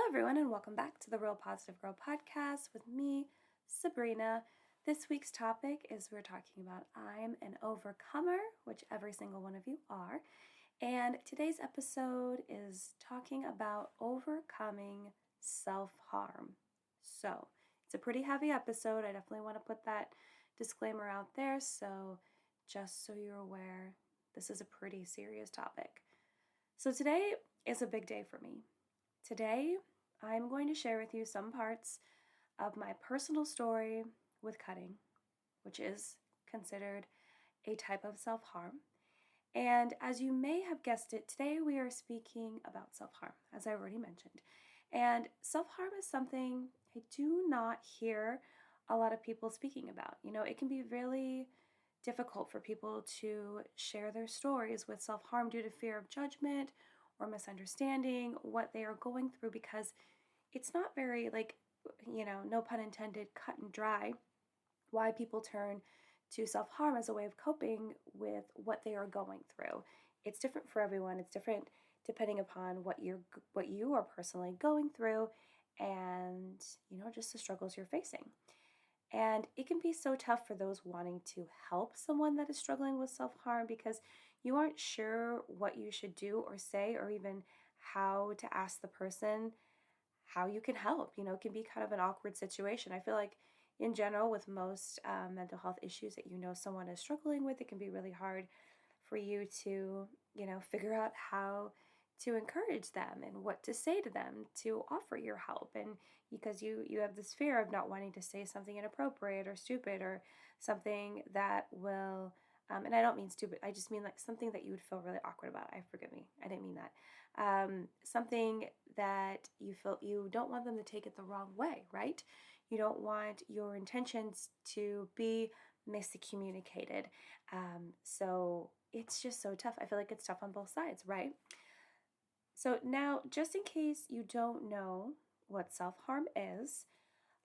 everyone, and welcome back to the Real Positive Girl podcast with me, Sabrina. This week's topic is we're talking about I'm an overcomer, which every single one of you are. And today's episode is talking about overcoming self-harm. So it's a pretty heavy episode. I definitely want to put that disclaimer out there. So just so you're aware, this is a pretty serious topic. So today is a big day for me. Today, I'm going to share with you some parts of my personal story with cutting, which is considered a type of self-harm. And as you may have guessed it, today we are speaking about self-harm, as I already mentioned. And self-harm is something I do not hear a lot of people speaking about. It can be really difficult for people to share their stories with self-harm due to fear of judgment or misunderstanding what they are going through, because it's not very, no pun intended, cut and dry why people turn to self-harm as a way of coping with what they are going through. It's different for everyone. It's different depending upon what you are personally going through and, just the struggles you're facing. And it can be so tough for those wanting to help someone that is struggling with self-harm, because you aren't sure what you should do or say, or even how to ask the person how you can help. It can be kind of an awkward situation. I feel like in general, with most mental health issues that someone is struggling with, it can be really hard for you to, figure out how to encourage them and what to say to them to offer your help. And because you have this fear of not wanting to say something inappropriate or stupid or something that will, and I don't mean stupid, I just mean like something that you would feel really awkward about. Forgive me, I didn't mean that. Something that you feel you don't want them to take it the wrong way, right? You don't want your intentions to be miscommunicated. So it's just so tough. I feel like it's tough on both sides, right? So now, just in case you don't know what self-harm is,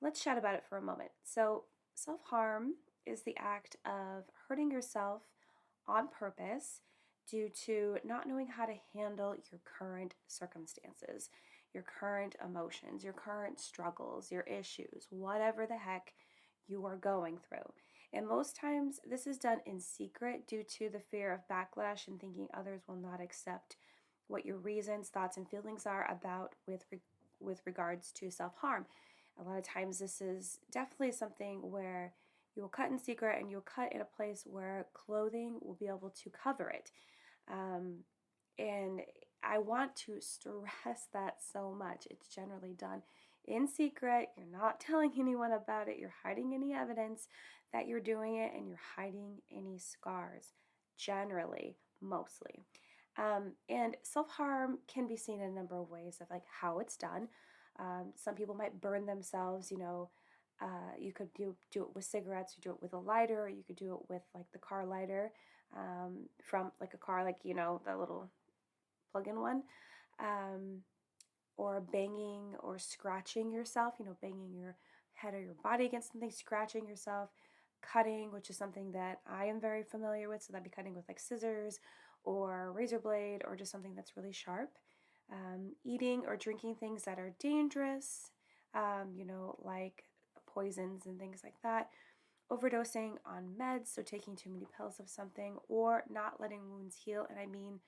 let's chat about it for a moment. So self-harm is the act of hurting yourself on purpose due to not knowing how to handle your current circumstances, your current emotions, your current struggles, your issues, whatever the heck you are going through. And most times this is done in secret due to the fear of backlash and thinking others will not accept what your reasons, thoughts, and feelings are about with regards to self-harm. A lot of times this is definitely something where you will cut in secret, and you'll cut in a place where clothing will be able to cover it. And I want to stress that so much. It's generally done in secret. You're not telling anyone about it. You're hiding any evidence that you're doing it, and you're hiding any scars, generally, mostly. And self-harm can be seen in a number of ways of like how it's done. Some people might burn themselves, you could do it with cigarettes, you do it with a lighter, you could do it with like the car lighter from like a car, like, the little plug-in one, or banging or scratching yourself, banging your head or your body against something, scratching yourself, cutting, which is something that I am very familiar with. So that'd be cutting with like scissors or razor blade or just something that's really sharp. Eating or drinking things that are dangerous, like poisons and things like that. Overdosing on meds, so taking too many pills of something, or not letting wounds heal. And I mean,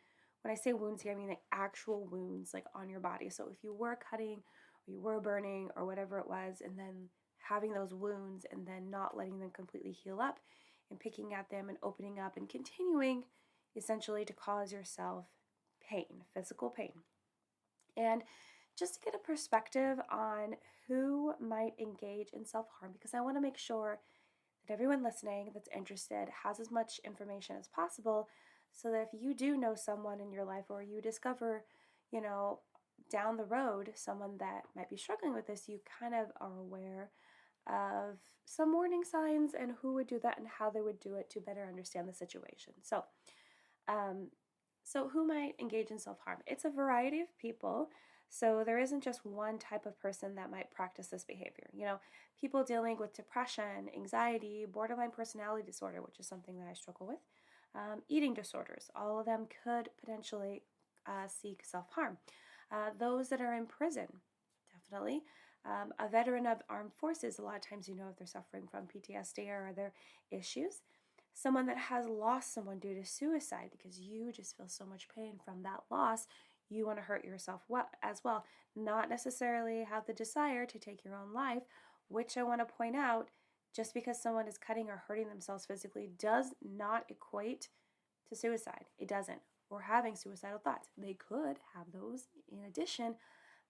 when I say wounds here, I mean like actual wounds, like on your body. So if you were cutting or you were burning or whatever it was, and then having those wounds and then not letting them completely heal up and picking at them and opening up and continuing essentially to cause yourself pain, physical pain. And just to get a perspective on who might engage in self-harm, because I want to make sure that everyone listening that's interested has as much information as possible, so that if you do know someone in your life, or you discover, down the road, someone that might be struggling with this, you kind of are aware of some warning signs and who would do that and how they would do it to better understand the situation. So who might engage in self-harm? It's a variety of people. So there isn't just one type of person that might practice this behavior. People dealing with depression, anxiety, borderline personality disorder, which is something that I struggle with, eating disorders, all of them could potentially seek self-harm. Those that are in prison definitely. A veteran of armed forces, a lot of times you know if they're suffering from PTSD or other issues. Someone that has lost someone due to suicide because you just feel so much pain from that loss, you want to hurt yourself as well. Not necessarily have the desire to take your own life, which I want to point out, just because someone is cutting or hurting themselves physically does not equate to suicide. It doesn't. Or having suicidal thoughts. They could have those in addition,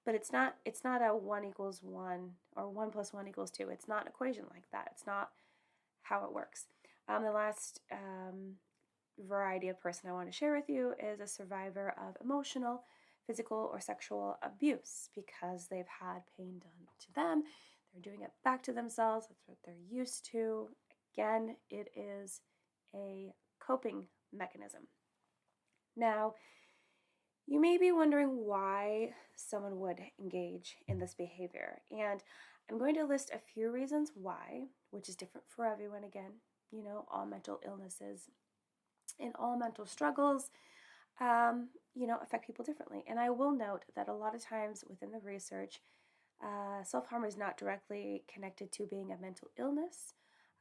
but it's not a 1 = 1 or 1 + 1 = 2. It's not an equation like that. It's not how it works. The last variety of person I want to share with you is a survivor of emotional, physical, or sexual abuse because they've had pain done to them. They're doing it back to themselves. That's what they're used to. Again, it is a coping mechanism. Now, you may be wondering why someone would engage in this behavior, and I'm going to list a few reasons why, which is different for everyone again. All mental illnesses and all mental struggles, affect people differently. And I will note that a lot of times within the research, self-harm is not directly connected to being a mental illness,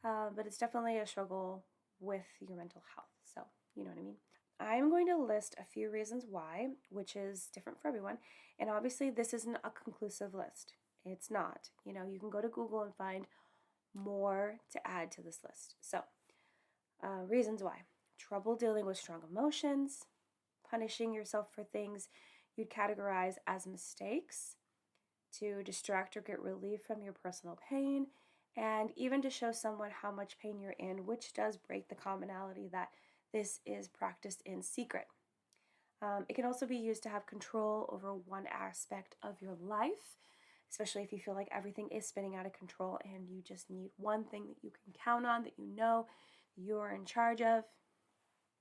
but it's definitely a struggle with your mental health. So, you know what I mean? I'm going to list a few reasons why, which is different for everyone. And obviously, this isn't a conclusive list. It's not. You can go to Google and find more to add to this list. So, reasons why. Trouble dealing with strong emotions, punishing yourself for things you'd categorize as mistakes, to distract or get relief from your personal pain, and even to show someone how much pain you're in, which does break the commonality that this is practiced in secret. It can also be used to have control over one aspect of your life, especially if you feel like everything is spinning out of control and you just need one thing that you can count on, that you're in charge of.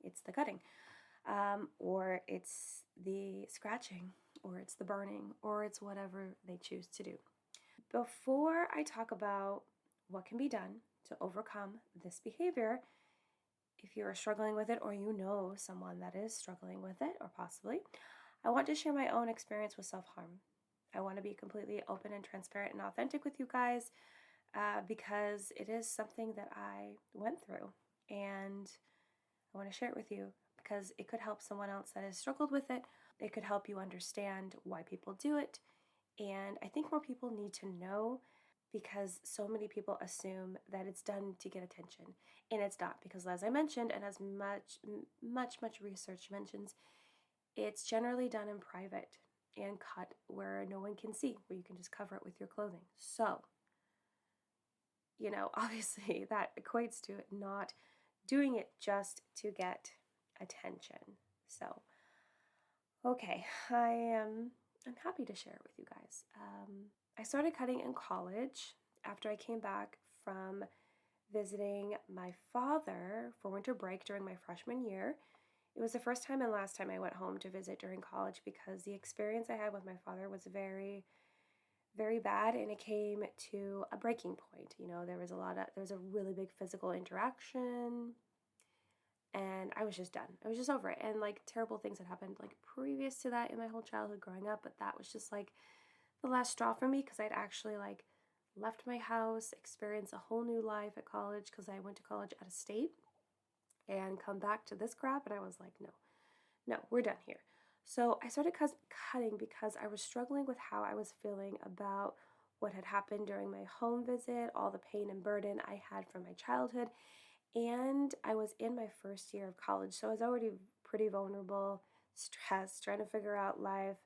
It's the cutting, or it's the scratching, or it's the burning, or it's whatever they choose to do. Before I talk about what can be done to overcome this behavior, if you are struggling with it or you know someone that is struggling with it, or possibly, I want to share my own experience with self-harm. I want to be completely open and transparent and authentic with you guys because it is something that I went through, and I want to share it with you because it could help someone else that has struggled with it. It could help you understand why people do it, and I think more people need to know, because so many people assume that it's done to get attention, and it's not, because as I mentioned, and as much research mentions, it's generally done in private and cut where no one can see, where you can just cover it with your clothing. So, obviously that equates to it not doing it just to get attention. So, okay, I'm happy to share it with you guys. I started cutting in college after I came back from visiting my father for winter break during my freshman year. It was the first time and last time I went home to visit during college because the experience I had with my father was very, very bad, and it came to a breaking point. There was a really big physical interaction, and I was just done. I was just over it. And terrible things had happened previous to that in my whole childhood growing up, but that was just the last straw for me, because I'd actually left my house, experienced a whole new life at college because I went to college out of state, and come back to this crap, and I was like, no, we're done here. So I started cutting because I was struggling with how I was feeling about what had happened during my home visit, all the pain and burden I had from my childhood, and I was in my first year of college, so I was already pretty vulnerable, stressed, trying to figure out life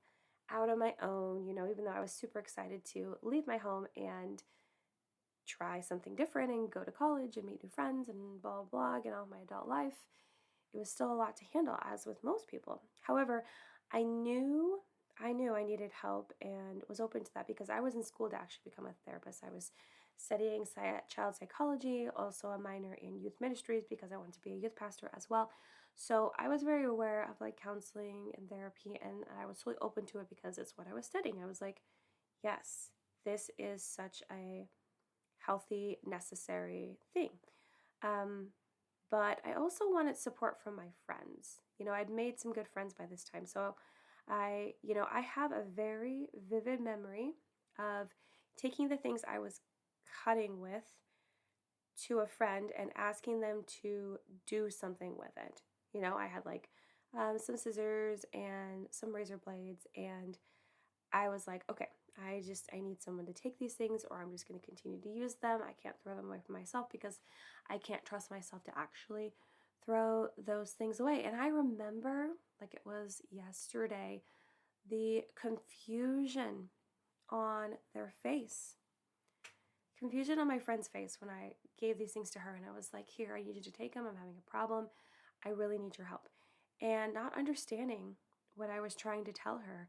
out on my own, even though I was super excited to leave my home and try something different and go to college and meet new friends and blah, blah, blah, get on with my adult life. It was still a lot to handle, as with most people. However, I knew I needed help and was open to that because I was in school to actually become a therapist. I was studying child psychology, also a minor in youth ministries because I wanted to be a youth pastor as well. So I was very aware of counseling and therapy, and I was totally open to it because it's what I was studying. I was like, yes, this is such a healthy, necessary thing. But I also wanted support from my friends. I'd made some good friends by this time. So I have a very vivid memory of taking the things I was cutting with to a friend and asking them to do something with it. I had like some scissors and some razor blades, and I was like, okay, I need someone to take these things, or I'm just going to continue to use them. I can't throw them away from myself because I can't trust myself to actually throw those things away. And I remember, like it was yesterday, the confusion on their face. Confusion on my friend's face when I gave these things to her, and I was like, here, I need you to take them. I'm having a problem. I really need your help. And not understanding what I was trying to tell her,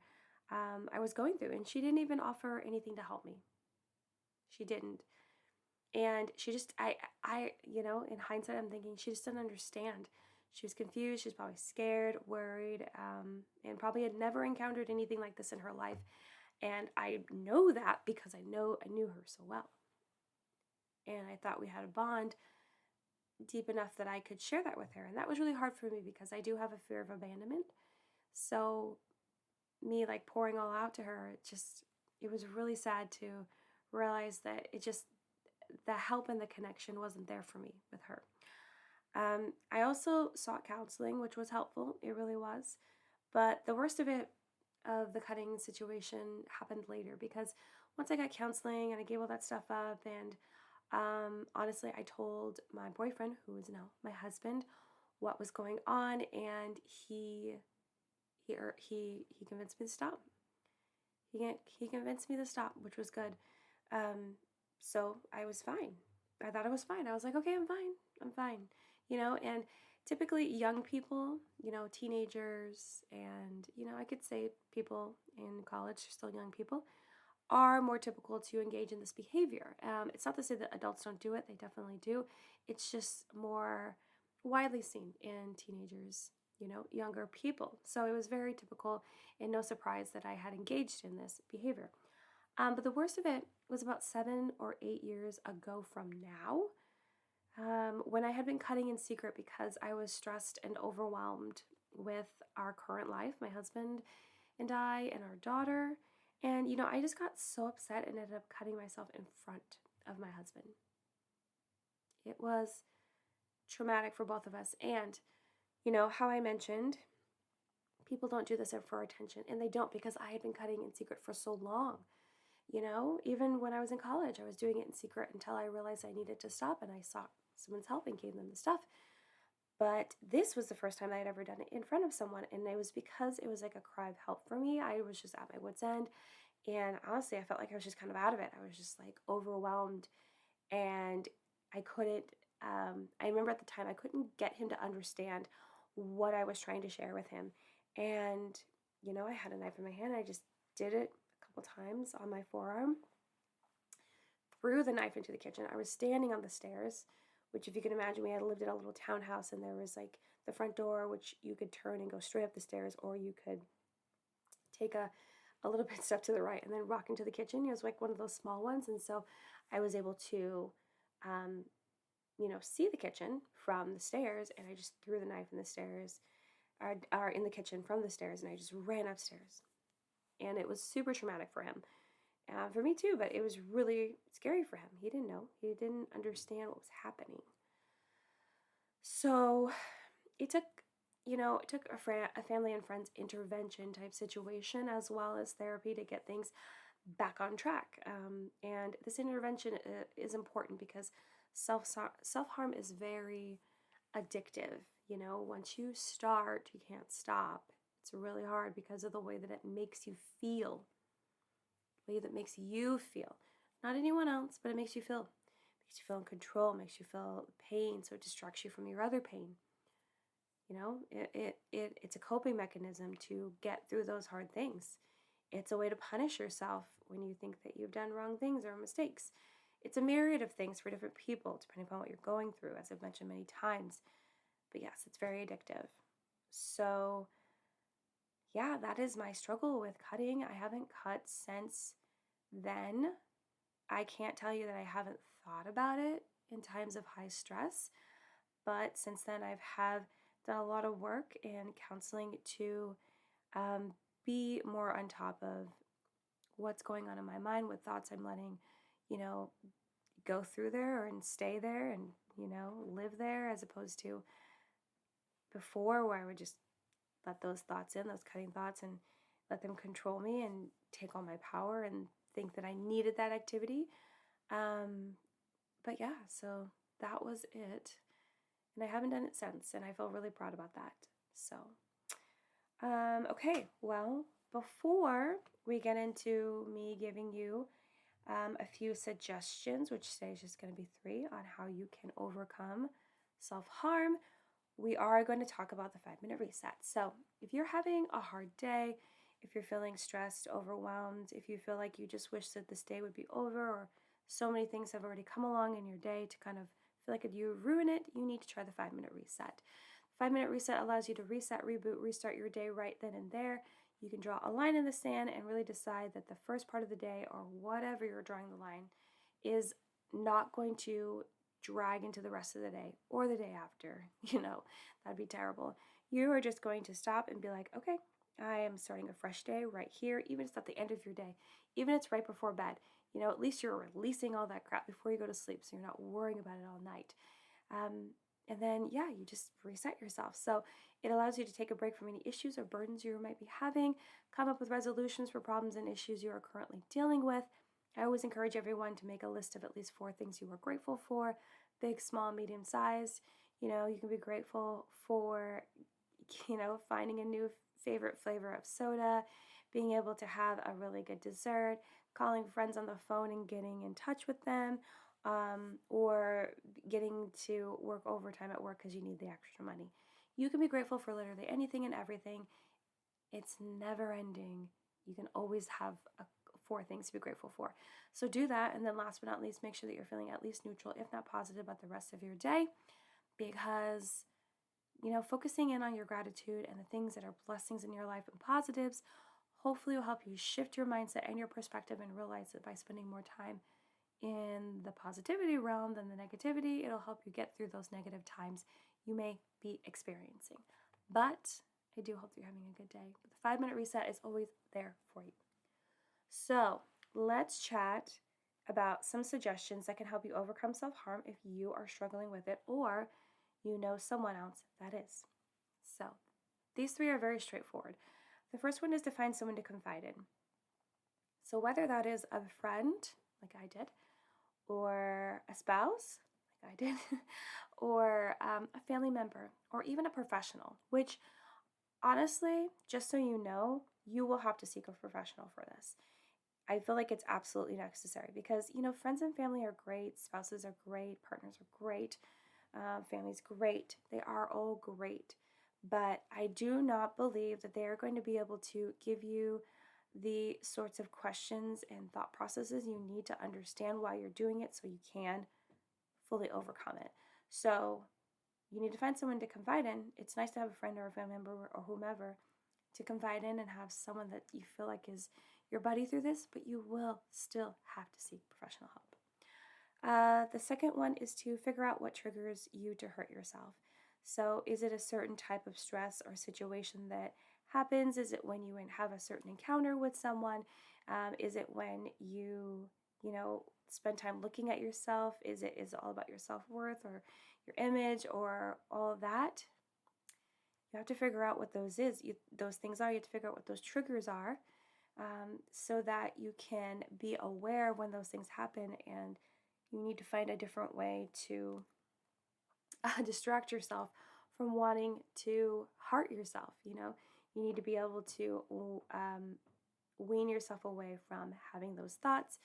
I was going through, and she didn't even offer anything to help me. She didn't. And she just, in hindsight, I'm thinking she just didn't understand. She was confused. She was probably scared, worried, and probably had never encountered anything like this in her life. And I know that because I knew her so well. And I thought we had a bond deep enough that I could share that with her. And that was really hard for me because I do have a fear of abandonment. So me like pouring all out to her, it was really sad to realize that the help and the connection wasn't there for me with her. I also sought counseling, which was helpful. It really was. But the worst of the cutting situation happened later, because once I got counseling and I gave all that stuff up, and honestly, I told my boyfriend, who is now my husband, what was going on, and he convinced me to stop. He convinced me to stop, which was good. So I was fine. I thought I was fine. I was like, okay, I'm fine. And typically young people, teenagers, and, I could say people in college, still young people, are more typical to engage in this behavior. It's not to say that adults don't do it. They definitely do. It's just more widely seen in teenagers, younger people. So it was very typical, and no surprise that I had engaged in this behavior. But the worst of it was about 7 or 8 years ago from now, when I had been cutting in secret because I was stressed and overwhelmed with our current life, my husband and I, and our daughter. And, I just got so upset and ended up cutting myself in front of my husband. It was traumatic for both of us. And, how I mentioned, people don't do this for attention. And they don't, because I had been cutting in secret for so long. Even when I was in college, I was doing it in secret until I realized I needed to stop, and I sought someone's help and gave them the stuff. But this was the first time I had ever done it in front of someone, and it was because it was like a cry of help for me. I was just at my wit's end, and honestly, I felt like I was just kind of out of it. I was just like overwhelmed, and I couldn't, I remember at the time, I couldn't get him to understand what I was trying to share with him. And, I had a knife in my hand. I just did it a couple times on my forearm, threw the knife into the kitchen. I was standing on the stairs, which, if you can imagine, we had lived in a little townhouse, and there was like the front door, which you could turn and go straight up the stairs, or you could take a little bit step to the right and then walk into the kitchen. It was like one of those small ones. And so I was able to, see the kitchen from the stairs, and I just threw the knife in the stairs, or in the kitchen from the stairs, and I just ran upstairs. And it was super traumatic for him. For me too, but it was really scary for him. He didn't know. He didn't understand what was happening. So it took a family and friends intervention type situation, as well as therapy, to get things back on track. And this intervention is important because self-harm is very addictive. Once you start, you can't stop. It's really hard because of the way that it makes you feel. The way that makes you feel. Not anyone else, but it makes you feel. It makes you feel in control. It makes you feel pain, so it distracts you from your other pain. It's a coping mechanism to get through those hard things. It's a way to punish yourself when you think that you've done wrong things or mistakes. It's a myriad of things for different people, depending upon what you're going through, as I've mentioned many times. But yes, it's very addictive. So, yeah, that is my struggle with cutting. I haven't cut since then. I can't tell you that I haven't thought about it in times of high stress, but since then I have done a lot of work in counseling to be more on top of what's going on in my mind, what thoughts I'm letting, go through there and stay there and, live there, as opposed to before where I would just let those thoughts in, those cutting thoughts, and let them control me and take all my power and think that I needed that activity. But yeah, so that was it. And I haven't done it since, and I feel really proud about that. So, okay, well, before we get into me giving you a few suggestions, which today is just going to be 3 on how you can overcome self-harm, we are going to talk about the 5-minute reset. So if you're having a hard day, if you're feeling stressed, overwhelmed, if you feel like you just wish that this day would be over, or so many things have already come along in your day to kind of feel like you ruin it, you need to try the 5-minute reset. The 5-minute reset allows you to reset, reboot, restart your day right then and there. You can draw a line in the sand and really decide that the first part of the day, or whatever you're drawing the line, is not going to drag into the rest of the day or the day after. That'd be terrible. You are just going to stop and be like, okay, I am starting a fresh day right here, even if it's at the end of your day, even if it's right before bed. At least you're releasing all that crap before you go to sleep, so you're not worrying about it all night. And then, you just reset yourself. So it allows you to take a break from any issues or burdens you might be having, come up with resolutions for problems and issues you are currently dealing with. I always encourage everyone to make a list of at least 4 things you are grateful for, big, small, medium sized. You can be grateful for, finding a new favorite flavor of soda, being able to have a really good dessert, calling friends on the phone and getting in touch with them, or getting to work overtime at work because you need the extra money. You can be grateful for literally anything and everything. It's never ending. You can always have 4 things to be grateful for. So do that. And then last but not least, make sure that you're feeling at least neutral, if not positive, about the rest of your day, because focusing in on your gratitude and the things that are blessings in your life and positives hopefully will help you shift your mindset and your perspective and realize that by spending more time in the positivity realm than the negativity, it'll help you get through those negative times you may be experiencing. But I do hope you're having a good day. But the 5-minute reset is always there for you. So let's chat about some suggestions that can help you overcome self-harm if you are struggling with it, or you know someone else that is. So these 3 are very straightforward. The first one is to find someone to confide in. So whether that is a friend, like I did, or a spouse, like I did, or a family member, or even a professional, which honestly, just so you know, you will have to seek a professional for this. I feel like it's absolutely necessary because, friends and family are great, spouses are great, partners are great, family's great. They are all great. But I do not believe that they are going to be able to give you the sorts of questions and thought processes you need to understand why you're doing it so you can fully overcome it. So you need to find someone to confide in. It's nice to have a friend or a family member or whomever to confide in and have someone that you feel like is your buddy through this, but you will still have to seek professional help. The second one is to figure out what triggers you to hurt yourself. So is it a certain type of stress or situation that happens? Is it when you have a certain encounter with someone? Is it when you spend time looking at yourself? Is it all about your self-worth or your image or all of that? You have to figure out what those things are. You have to figure out what those triggers are, so that you can be aware when those things happen, and you need to find a different way to distract yourself from wanting to hurt yourself. You need to be able to wean yourself away from having those thoughts.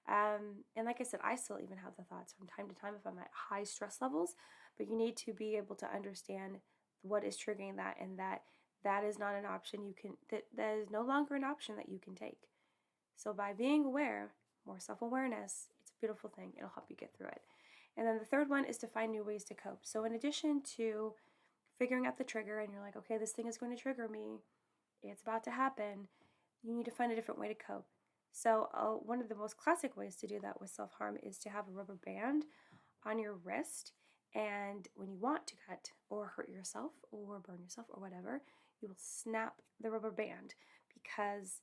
And like I said, I still even have the thoughts from time to time if I'm at high stress levels, but you need to be able to understand what is triggering that, and that is not an option that is no longer an option that you can take. So by being aware, more self-awareness, it's a beautiful thing. It'll help you get through it. And then the third one is to find new ways to cope. So in addition to figuring out the trigger, and you're like, okay, this thing is going to trigger me, it's about to happen, you need to find a different way to cope. So one of the most classic ways to do that with self-harm is to have a rubber band on your wrist, and when you want to cut or hurt yourself or burn yourself or whatever, you will snap the rubber band, because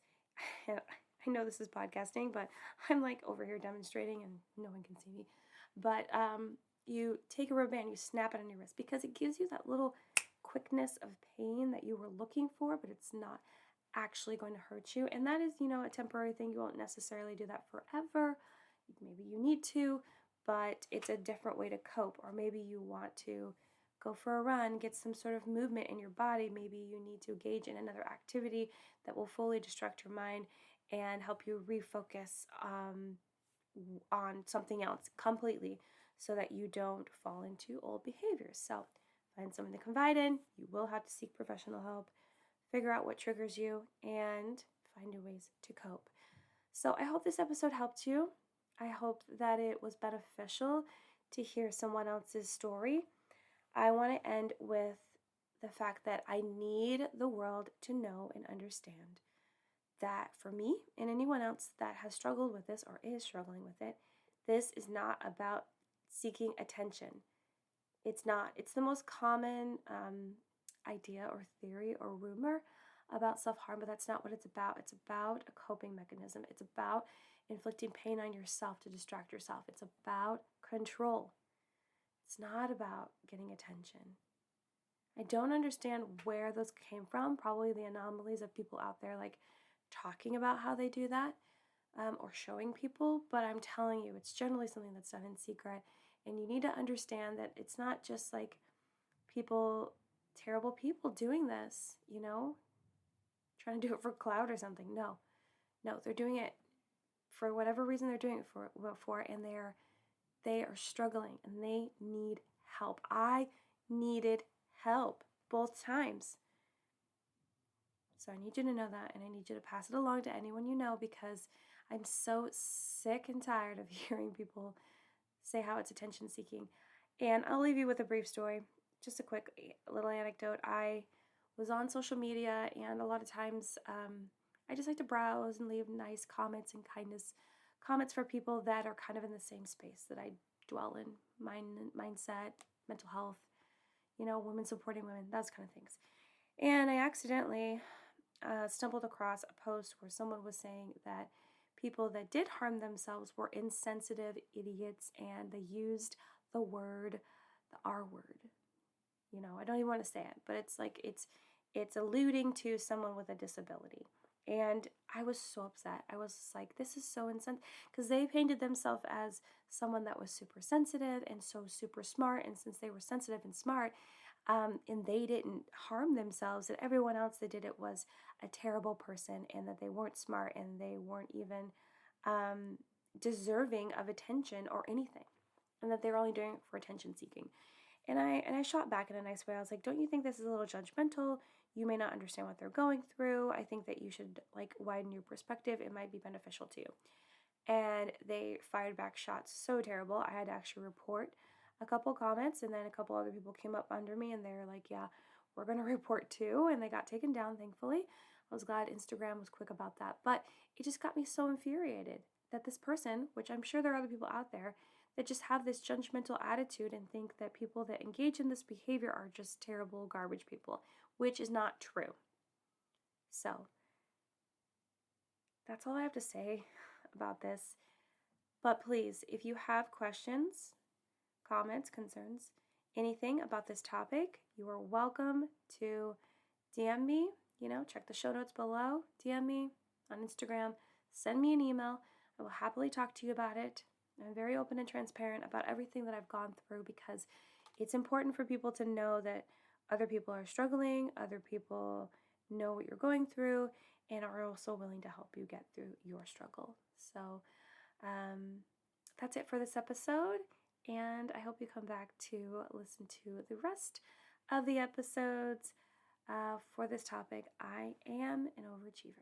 I know this is podcasting, but I'm like over here demonstrating and no one can see me. But you take a rubber band, you snap it on your wrist because it gives you that little quickness of pain that you were looking for, but it's not actually going to hurt you. And that is, a temporary thing. You won't necessarily do that forever. Maybe you need to, but it's a different way to cope. Or maybe you want to go for a run, get some sort of movement in your body. Maybe you need to engage in another activity that will fully distract your mind and help you refocus on something else completely so that you don't fall into old behaviors. So find someone to confide in. You will have to seek professional help, figure out what triggers you, and find new ways to cope. So I hope this episode helped you. I hope that it was beneficial to hear someone else's story. I want to end with the fact that I need the world to know and understand that for me and anyone else that has struggled with this or is struggling with it, this is not about seeking attention. It's not. It's the most common idea or theory or rumor about self-harm, but that's not what it's about. It's about a coping mechanism. It's about inflicting pain on yourself to distract yourself. It's about control. It's not about getting attention. I don't understand where those came from. Probably the anomalies of people out there like talking about how they do that or showing people, but I'm telling you, it's generally something that's done in secret. And you need to understand that it's not just like terrible people doing this, trying to do it for clout or something. No, they're doing it for whatever reason they're doing it for, and they are struggling and they need help. I needed help both times. So I need you to know that, and I need you to pass it along to anyone you know, because I'm so sick and tired of hearing people say how it's attention seeking. And I'll leave you with a brief story, just a quick little anecdote. I was on social media, and a lot of times I just like to browse and leave nice comments and kindness comments for people that are kind of in the same space that I dwell in, mindset, mental health, women supporting women, those kind of things. And I accidentally stumbled across a post where someone was saying that people that did harm themselves were insensitive idiots, and they used the R word. I don't even want to say it, but it's like it's alluding to someone with a disability. And I was so upset. I was like, this is so insensitive, because they painted themselves as someone that was super sensitive and so super smart. And since they were sensitive and smart, and they didn't harm themselves, that everyone else that did it was a terrible person, and that they weren't smart, and they weren't even deserving of attention or anything, and that they were only doing it for attention seeking. And I shot back in a nice way. I was like, don't you think this is a little judgmental? You may not understand what they're going through. I think that you should widen your perspective. It might be beneficial to you. And they fired back shots so terrible. I had to actually report a couple comments, and then a couple other people came up under me, and they were like, yeah, we're going to report too. And they got taken down, thankfully. I was glad Instagram was quick about that. But it just got me so infuriated that this person, which I'm sure there are other people out there, that just have this judgmental attitude and think that people that engage in this behavior are just terrible garbage people, which is not true. So that's all I have to say about this. But please, if you have questions, comments, concerns, anything about this topic, you are welcome to DM me. Check the show notes below. DM me on Instagram. Send me an email. I will happily talk to you about it. I'm very open and transparent about everything that I've gone through, because it's important for people to know that other people are struggling, other people know what you're going through, and are also willing to help you get through your struggle. So that's it for this episode, and I hope you come back to listen to the rest of the episodes for this topic. I am an overachiever.